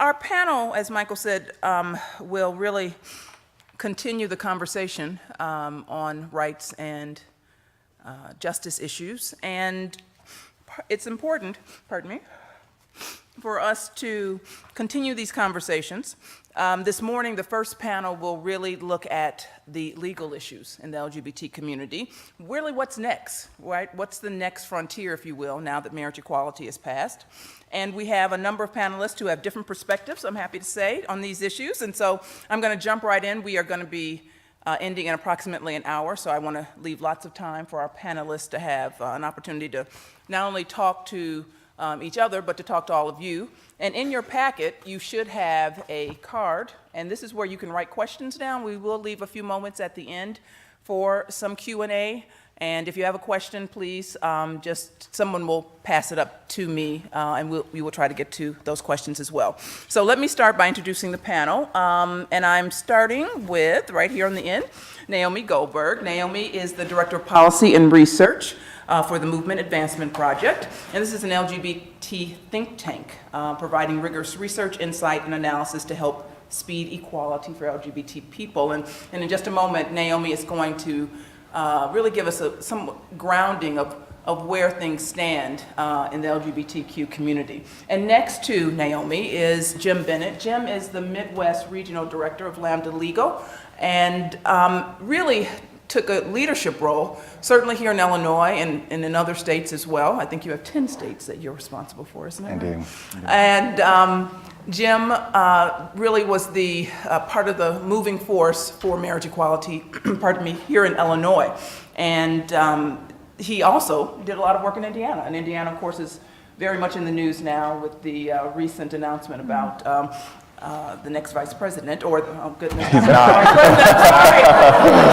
Our panel, as Michael said, will really continue the conversation on rights and justice issues. And it's important, pardon me, for us to continue these conversations. This morning, the first panel will really look at the legal issues in the LGBT community. Really, what's next, right? What's the next frontier, if you will, now that marriage equality is passed? And we have a number of panelists who have different perspectives, I'm happy to say, on these issues. And so I'm going to jump right in. We are going to be ending in approximately an hour, so I want to leave lots of time for our panelists to have an opportunity to not only talk to each other, but to talk to all of you. And in your packet, you should have a card, and this is where you can write questions down. We will leave a few moments at the end for some Q&A. And if you have a question, please, just someone will pass it up to me, and we will try to get to those questions as well. So let me start by introducing the panel. And I'm starting with, right here on the end, Naomi Goldberg. Naomi is the Director of Policy and Research for the Movement Advancement Project. And this is an LGBT think tank providing rigorous research, insight, and analysis to help speed equality for LGBT people. And in just a moment, Naomi is going to really give us some grounding of where things stand in the LGBTQ community. And next to Naomi is Jim Bennett. Jim is the Midwest Regional Director of Lambda Legal, and really took a leadership role, certainly here in Illinois and in other states as well. I think you have 10 states that you're responsible for, isn't it? I do. And Jim really was the part of the moving force for marriage equality, pardon me, here in Illinois. And he also did a lot of work in Indiana. And Indiana, of course, is very much in the news now with the recent announcement about the next vice president, or oh goodness, He's not. vice president.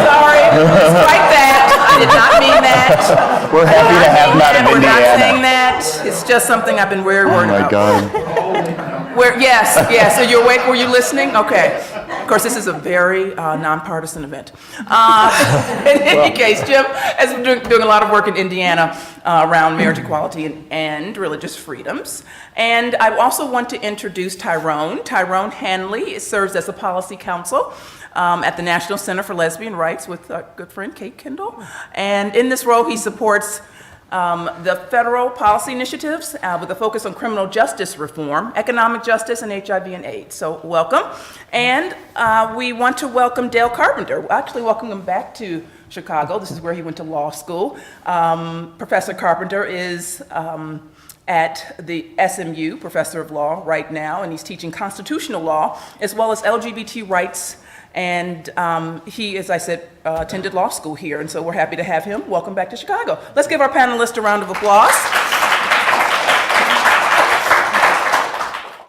Sorry, strike that. I did not mean that. We're happy to have that in We're Indiana. not saying that. It's just something I've been very worried about. Oh my God. Yes, so you're awake, were you listening? Okay. Of course, this is a very nonpartisan event. In any case, Jim has been doing a lot of work in Indiana around marriage equality and religious freedoms. And I also want to introduce Tyrone. Tyrone Hanley serves as a policy counsel at the National Center for Lesbian Rights with our good friend Kate Kendall. And in this role, he supports the federal policy initiatives with a focus on criminal justice reform, economic justice, and HIV and AIDS. So welcome. And we want to welcome Dale Carpenter. We'll actually welcome him back to Chicago. This is where he went to law school. Professor Carpenter is at the SMU, Professor of Law right now, and he's teaching constitutional law as well as LGBT rights. And he, as I said, attended law school here, and so we're happy to have him. Welcome back to Chicago. Let's give our panelists a round of applause.